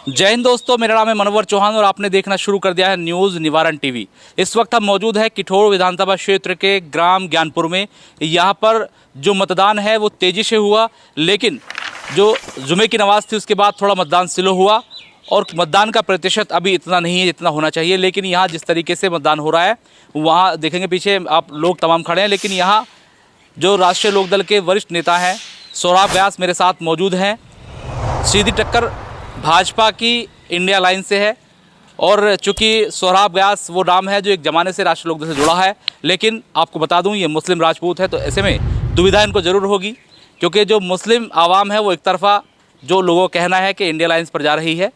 जय हिंद दोस्तों, मेरा नाम है मनोहर चौहान और आपने देखना शुरू कर दिया है न्यूज़ निवारण टीवी। इस वक्त हम मौजूद है किठौर विधानसभा क्षेत्र के ग्राम ज्ञानपुर में। यहाँ पर जो मतदान है वो तेज़ी से हुआ, लेकिन जो जुमे की नमाज़ थी उसके बाद थोड़ा मतदान स्लो हुआ और मतदान का प्रतिशत अभी इतना नहीं है जितना होना चाहिए। लेकिन यहाँ जिस तरीके से मतदान हो रहा है, वहाँ देखेंगे पीछे आप लोग तमाम खड़े हैं, लेकिन यहाँ जो राष्ट्रीय लोकदल के वरिष्ठ नेता हैं सौरभ व्यास मेरे साथ मौजूद हैं। सीधी टक्कर भाजपा की इंडिया अलायंस से है और चूंकि सौरभ व्यास वो नाम है जो एक ज़माने से राष्ट्रीय लोकदल से जुड़ा है, लेकिन आपको बता दूं ये मुस्लिम राजपूत है, तो ऐसे में दुविधा इनको ज़रूर होगी, क्योंकि जो मुस्लिम आवाम है वो एक तरफा जो लोगों का कहना है कि इंडिया अलायंस पर जा रही है।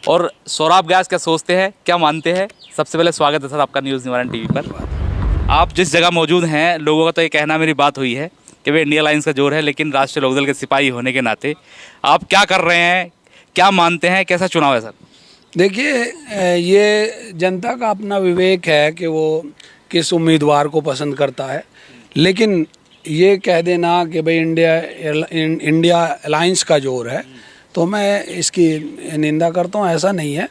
और सौरभ व्यास क्या सोचते हैं, क्या मानते हैं? सबसे पहले स्वागत है सर आपका न्यूज़ निवारण टीवी पर। आप जिस जगह मौजूद हैं, लोगों का तो ये कहना, मेरी बात हुई है कि भाई इंडिया अलायंस का जोर है, लेकिन राष्ट्रीय लोकदल के सिपाही होने के नाते आप क्या कर रहे हैं, क्या मानते हैं, कैसा चुनाव है सर? देखिए, ये जनता का अपना विवेक है कि वो किस उम्मीदवार को पसंद करता है, लेकिन ये कह देना कि भाई इंडिया अलायंस का जोर है, तो मैं इसकी निंदा करता हूँ। ऐसा नहीं है।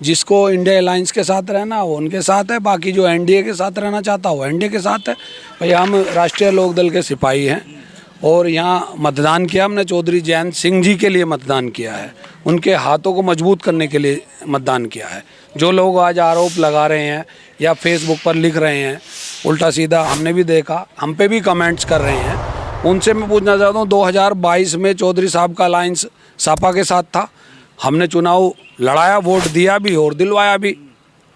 जिसको इंडिया अलायंस के साथ रहना वो उनके साथ है, बाकी जो एनडीए के साथ रहना चाहता हो एनडीए के साथ है। भाई हम राष्ट्रीय लोकदल के सिपाही हैं और यहाँ मतदान किया हमने चौधरी जयंत सिंह जी के लिए मतदान किया है, उनके हाथों को मजबूत करने के लिए मतदान किया है। जो लोग आज आरोप लगा रहे हैं या फेसबुक पर लिख रहे हैं उल्टा सीधा, हमने भी देखा, हम पे भी कमेंट्स कर रहे हैं, उनसे मैं पूछना चाहता हूँ 2022 में चौधरी साहब का अलायंस सपा के साथ था। हमने चुनाव लड़ाया, वोट दिया भी और दिलवाया भी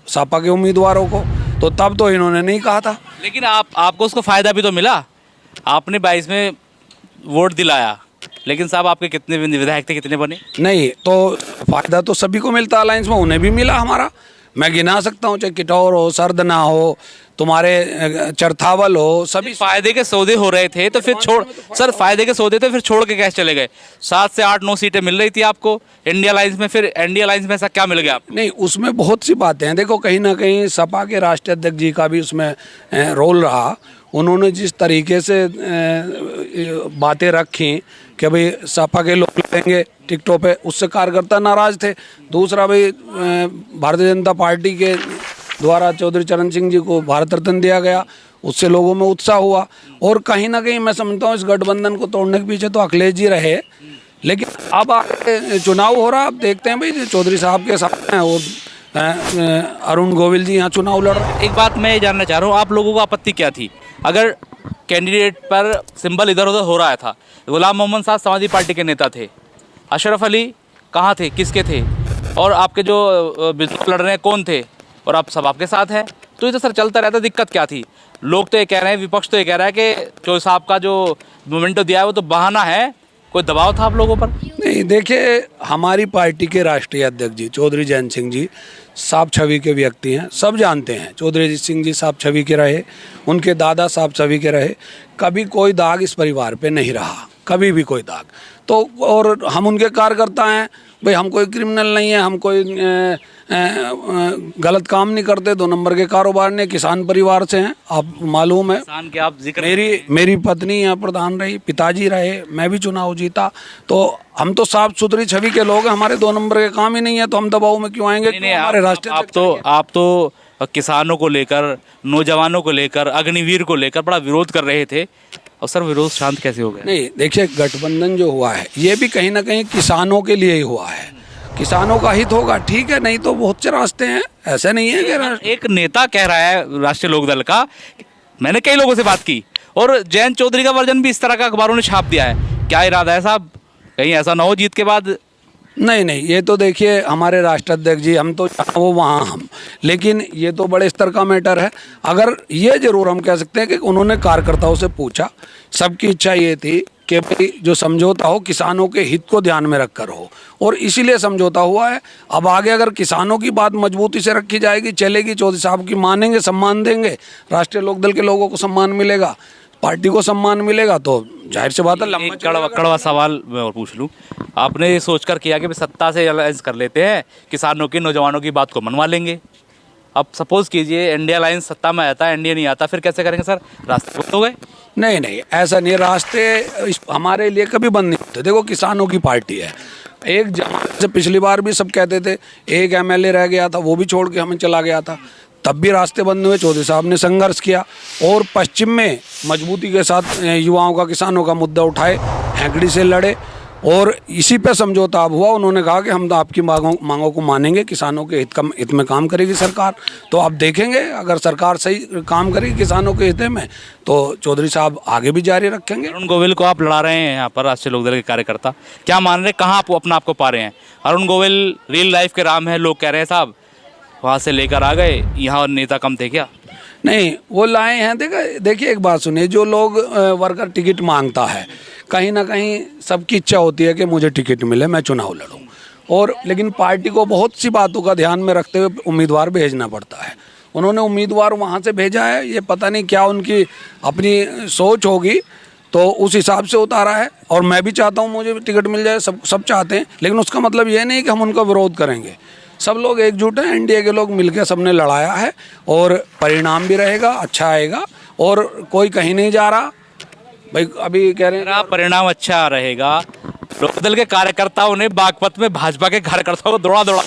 सपा के उम्मीदवारों को, तो तब तो इन्होंने नहीं कहा था। लेकिन आपको उसको फ़ायदा भी तो मिला, आपने 22 में वोट दिलाया, लेकिन साहब आपके कितने विधायक थे, कितने बने? नहीं, तो फ़ायदा तो सभी को मिलता, अलायंस में उन्हें भी मिला हमारा। मैं गिना सकता हूँ, चाहे किठौर हो, सरदना हो, तुम्हारे चरथावल हो, सभी फायदे के सौदे हो रहे थे, तो फिर सर फायदे के सौदे थे, फिर छोड़ के कैसे चले गए? 7 से 8-9 सीटें मिल रही थी आपको इंडिया अलायंस में, फिर इंडिया अलायंस में ऐसा क्या मिल गया आपको? नहीं, उसमें बहुत सी बातें हैं। देखो, कहीं ना कहीं सपा के राष्ट्रीय अध्यक्ष जी का भी उसमें रोल रहा। उन्होंने जिस तरीके से बातें रखी कि भाई सपा के लोग लड़ेंगे टिकटों पे, उससे कार्यकर्ता नाराज थे। दूसरा, भाई भारतीय जनता पार्टी के द्वारा चौधरी चरण सिंह जी को भारत रत्न दिया गया, उससे लोगों में उत्साह हुआ। और कहीं ना कहीं मैं समझता हूँ इस गठबंधन को तोड़ने के पीछे तो अखिलेश जी रहे। लेकिन अब चुनाव हो रहा, अब देखते हैं भाई चौधरी साहब के सामने और अरुण गोविल जी यहाँ चुनाव लड़ रहे हैं। एक बात मैं जानना चाह रहा हूँ, आप लोगों को आपत्ति क्या थी? अगर कैंडिडेट पर सिंबल इधर उधर हो रहा था, गुलाम मोहम्मद साहब समाजवादी पार्टी के नेता थे, अशरफ अली कहाँ थे, किसके थे, और आपके जो बिजनेस लड़ रहे हैं कौन थे, और आप सब आपके साथ हैं, तो ये तो सर चलता रहता। दिक्कत क्या थी? लोग तो ये कह रहे हैं, विपक्ष तो ये कह रहा है कि चौधरी साहब का जो मोमेंटो दिया है वो तो बहाना है, कोई दबाव था आप लोगों पर? नहीं, देखिए, हमारी पार्टी के राष्ट्रीय अध्यक्ष जी चौधरी जयंत सिंह जी साफ छवि के व्यक्ति हैं, सब जानते हैं। चौधरी सिंह जी साफ छवि के रहे, उनके दादा साफ छवि के रहे, कभी कोई दाग इस परिवार पे नहीं रहा, कभी भी कोई दाग। तो और हम उनके कार्यकर्ता हैं, भाई हम कोई क्रिमिनल नहीं है, हम कोई गलत काम नहीं करते, 2 नंबर के कारोबार ने, किसान परिवार से हैं, आप मालूम है। किसान के आप जिक्र, मेरी पत्नी यहाँ प्रधान रही, पिताजी रहे, मैं भी चुनाव जीता, तो हम तो साफ सुथरी छवि के लोग हैं। हमारे 2 नंबर के काम ही नहीं है, तो हम दबाव में क्यों आएंगे? नहीं, हमारे राष्ट्रीय आप तो किसानों को लेकर, नौजवानों को लेकर, अग्निवीर को लेकर बड़ा विरोध कर रहे थे, और सर विरोध शांत कैसे हो गया? नहीं, देखिए, गठबंधन जो हुआ है ये भी कहीं ना कहीं किसानों के लिए ही हुआ है, किसानों का हित होगा, ठीक है, नहीं तो बहुत से रास्ते हैं, ऐसे नहीं है कि एक नेता कह रहा है राष्ट्रीय लोकदल का, मैंने कई लोगों से बात की, और जयंत चौधरी का वर्जन भी इस तरह का अखबारों ने छाप दिया है। क्या इरादा है साहब, कहीं ऐसा ना हो जीत के बाद? नहीं, ये तो देखिए, हमारे राष्ट्राध्यक्ष जी, हम तो वो वहाँ हम, लेकिन ये तो बड़े स्तर का मैटर है। अगर ये जरूर हम कह सकते हैं कि उन्होंने कार्यकर्ताओं से पूछा, सबकी इच्छा ये थी कि भाई जो समझौता हो किसानों के हित को ध्यान में रखकर हो, और इसीलिए समझौता हुआ है। अब आगे अगर किसानों की बात मजबूती से रखी जाएगी, चलेगी, चौधरी साहब की मानेंगे, सम्मान देंगे, राष्ट्रीय लोकदल के लोगों को सम्मान मिलेगा, पार्टी को सम्मान मिलेगा, तो जाहिर सी बात है। एक कड़वा सवाल मैं और पूछ लूँ, आपने ये सोचकर किया कि सत्ता से अलायंस कर लेते हैं, किसानों की, नौजवानों की बात को मनवा लेंगे। अब सपोज कीजिए इंडिया अलायंस सत्ता में आता है, इंडिया नहीं आता, फिर कैसे करेंगे सर? रास्ते बंद हो गए? नहीं, ऐसा नहीं, रास्ते हमारे लिए कभी बंद नहीं होते। देखो, किसानों की पार्टी है, एक जमाने से पिछली बार भी सब कहते थे, एक एमएलए रह गया था, वो भी छोड़ के हमें चला गया था, तब भी रास्ते बंद हुए। चौधरी साहब ने संघर्ष किया और पश्चिम में मजबूती के साथ युवाओं का, किसानों का मुद्दा उठाए, हैंकड़ी से लड़े और इसी पे समझौता अब हुआ। उन्होंने कहा कि हम तो आपकी मांगों को मानेंगे, किसानों के हित में काम करेगी सरकार। तो आप देखेंगे अगर सरकार सही काम करेगी किसानों के हित में तो चौधरी साहब आगे भी जारी रखेंगे। अरुण गोविल को आप लड़ा रहे हैं यहाँ पर, राष्ट्रीय लोकदल के कार्यकर्ता, क्या मान रहे हैं, कहाँ आप अपना आपको पा रहे हैं? अरुण गोविल रियल लाइफ के राम है, लोग कह रहे हैं साहब वहाँ से लेकर आ गए, यहाँ नेता कम थे क्या? नहीं, वो लाए हैं। देखिए एक बात सुनिए, जो लोग वर्कर टिकट मांगता है, कहीं ना कहीं सबकी इच्छा होती है कि मुझे टिकट मिले, मैं चुनाव लड़ूं, और लेकिन पार्टी को बहुत सी बातों का ध्यान में रखते हुए उम्मीदवार भेजना पड़ता है। उन्होंने उम्मीदवार वहाँ से भेजा है, ये पता नहीं क्या उनकी अपनी सोच होगी, तो उस हिसाब से उतारा है। और मैं भी चाहता हूँ मुझे टिकट मिल जाए, सब चाहते हैं, लेकिन उसका मतलब ये नहीं कि हम उनका विरोध करेंगे। सब लोग एकजुट हैं, एनडीए के लोग मिलकर सबने लड़ाया है और परिणाम भी रहेगा, अच्छा आएगा और कोई कहीं नहीं जा रहा। भाई अभी कह रहे हैं परिणाम अच्छा रहेगा। लोकदल के कार्यकर्ताओं ने बागपत में भाजपा के कार्यकर्ताओं को दौड़ा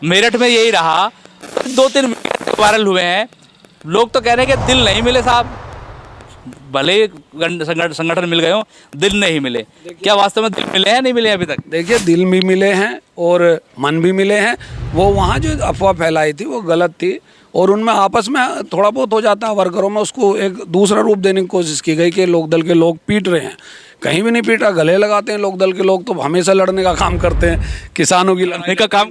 मेरठ में यही रहा, 2-3 वीडियो वायरल हुए हैं। लोग तो कह रहे हैं कि दिल नहीं मिले साहब, भले संगठन मिल गए हो, दिल नहीं मिले। क्या वास्तव में दिल मिले हैं, नहीं मिले अभी तक? देखिए दिल भी मिले हैं और मन भी मिले हैं। वो वहाँ जो अफवाह फैलाई थी वो गलत थी और उनमें आपस में थोड़ा बहुत हो जाता है वर्करों में, उसको एक दूसरा रूप देने की कोशिश की गई कि लोकदल के लोग पीट रहे हैं। कहीं भी नहीं पीटा, गले लगाते हैं। लोकदल के लोग तो हमेशा लड़ने का काम करते हैं, किसानों की लड़ने का काम,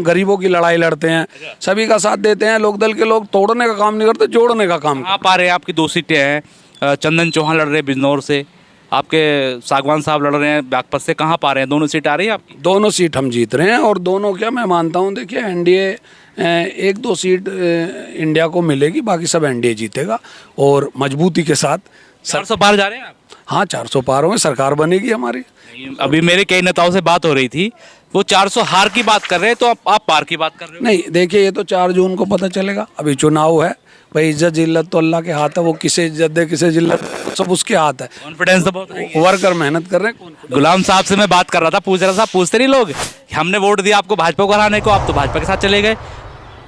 गरीबों की लड़ाई लड़ते हैं, सभी का साथ देते हैं। लोकदल के लोग तोड़ने का काम नहीं करते, जोड़ने का काम। आप आ रहे हैं, आपकी 2 सीटें हैं, चंदन चौहान लड़ रहे हैं बिजनौर से, आपके सागवान साहब लड़ रहे हैं बागपत से, कहाँ पा रहे हैं? दोनों सीट आ रही है आपकी? दोनों सीट हम जीत रहे हैं और दोनों क्या मैं मानता हूँ, देखिए एनडीए 1-2 सीट इंडिया को मिलेगी, बाकी सब एनडीए जीतेगा और मजबूती के साथ। 400 पार जा रहे हैं आप? हाँ 400 पार होंगे, सरकार बनेगी हमारी। अभी मेरे कई नेताओं से बात हो रही थी, वो 400 हार की बात कर रहे हैं, तो आप पार की बात कर रहे हो? नहीं देखिए, ये तो 4 जून को पता चलेगा, अभी चुनाव है भाई। इज्जत जिल्लत तो अल्लाह के हाथ है, वो किसे इज्जत दे किसे जिल्लत सब उसके हाथ है। कॉन्फिडेंस तो बहुत है, वर्कर मेहनत कर रहे हैं। गुलाम साहब से मैं बात कर रहा था, पूछ रहा था, पूछते नहीं लोग हमने वोट दिया आपको भाजपा को हराने को, आप तो भाजपा के साथ चले गए।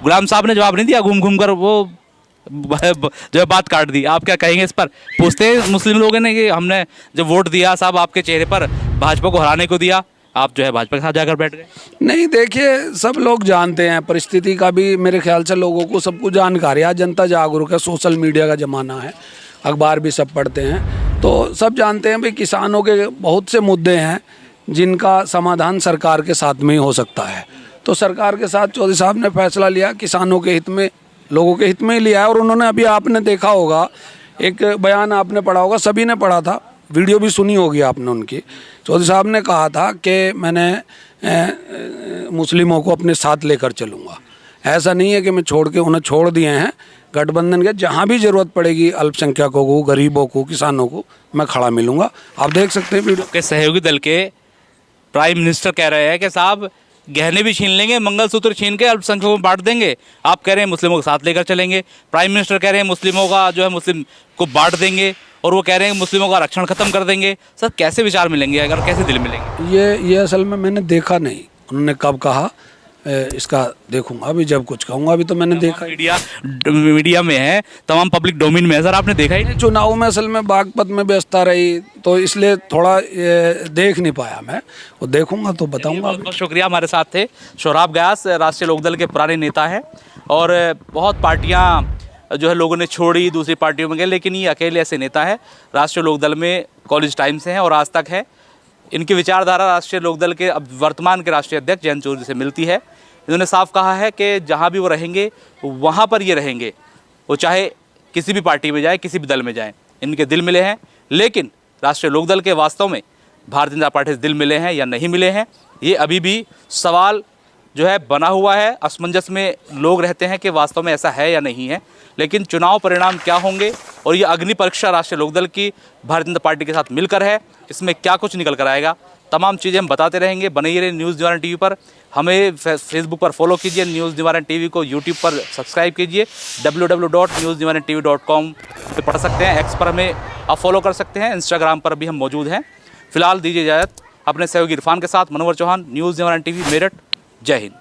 गुलाम साहब ने जवाब नहीं दिया, घूम घूम कर वो जो है बात काट दी। आप क्या कहेंगे इस पर? पूछते हैं मुस्लिम लोगों ने कि हमने जब वोट दिया साहब आपके चेहरे पर, भाजपा को हराने को दिया, आप जो है भाजपा के साथ जाकर बैठ गए। नहीं देखिए, सब लोग जानते हैं परिस्थिति का भी, मेरे ख्याल से लोगों को सब कुछ जानकारी है। जनता जागरूक है, सोशल मीडिया का ज़माना है, अखबार भी सब पढ़ते हैं, तो सब जानते हैं भाई किसानों के बहुत से मुद्दे हैं जिनका समाधान सरकार के साथ में ही हो सकता है। तो सरकार के साथ चौधरी साहब ने फैसला लिया, किसानों के हित में, लोगों के हित में ही लिया है। और उन्होंने अभी आपने देखा होगा, एक बयान आपने पढ़ा होगा, सभी ने पढ़ा था, वीडियो भी सुनी होगी आपने उनकी। चौधरी साहब ने कहा था कि मैंने मुस्लिमों को अपने साथ लेकर चलूँगा। ऐसा नहीं है कि मैं छोड़ के उन्हें छोड़ दिए हैं। गठबंधन के जहाँ भी ज़रूरत पड़ेगी अल्पसंख्यकों को, गरीबों को, किसानों को मैं खड़ा मिलूँगा। आप देख सकते हैं वीडियो के सहयोगी दल के प्राइम मिनिस्टर कह रहे हैं कि साहब गहने भी छीन लेंगे, मंगलसूत्र छीन के अल्पसंख्यकों में बांट देंगे। आप कह रहे हैं मुस्लिमों के साथ लेकर चलेंगे। प्राइम मिनिस्टर कह रहे हैं मुस्लिमों का जो है मुस्लिम को बांट देंगे, और वो कह रहे हैं मुस्लिमों का आरक्षण खत्म कर देंगे। सर कैसे विचार मिलेंगे, अगर कैसे दिल मिलेंगे? ये असल में मैंने देखा नहीं, उन्होंने कब कहा इसका देखूंगा, अभी जब कुछ कहूँगा। अभी तो मैंने देखा, मीडिया में है, तमाम पब्लिक डोमेन में है सर, आपने देखा ही नहीं। चुनाव में असल में बागपत में व्यस्तता रही तो इसलिए थोड़ा देख नहीं पाया मैं, वो देखूंगा तो बताऊंगा। बहुत बहुत शुक्रिया। हमारे साथ थे सोहराब गयास, राष्ट्रीय लोकदल के पुराने नेता हैं, और बहुत पार्टियां जो है लोगों ने छोड़ी, दूसरी पार्टियों में गए, लेकिन ये अकेले ऐसे नेता है, राष्ट्रीय लोकदल में कॉलेज टाइम से हैं और आज तक है। इनकी विचारधारा राष्ट्रीय लोकदल के अब वर्तमान के राष्ट्रीय अध्यक्ष जयंत चौधरी से मिलती है। इन्होंने साफ कहा है कि जहाँ भी वो रहेंगे वहाँ पर ये रहेंगे, वो चाहे किसी भी पार्टी में जाए, किसी भी दल में जाए, इनके दिल मिले हैं। लेकिन राष्ट्रीय लोकदल के वास्तव में भारतीय जनता पार्टी से दिल मिले हैं या नहीं मिले हैं, ये अभी भी सवाल जो है बना हुआ है। असमंजस में लोग रहते हैं कि वास्तव में ऐसा है या नहीं है। लेकिन चुनाव परिणाम क्या होंगे, और ये अग्नि परीक्षा राष्ट्रीय लोकदल की भारतीय जनता पार्टी के साथ मिलकर है, इसमें क्या कुछ निकल कर आएगा, तमाम चीज़ें हम बताते रहेंगे। बने ही रहिए न्यूज़ निवारण टीवी पर। हमें फेसबुक पर फॉलो कीजिए, न्यूज़ निवारण टीवी को यूट्यूब पर सब्सक्राइब कीजिए, www.newsnivarantv.com पे पढ़ सकते हैं। एक्स पर हमें आप फॉलो कर सकते हैं, इंस्टाग्राम पर भी हम मौजूद हैं। फिलहाल दीजिए इजाज़त, अपने सहयोगी इरफान के साथ मनोवर चौहान, न्यूज़ निवारण टीवी, मेरठ। जय हिंद।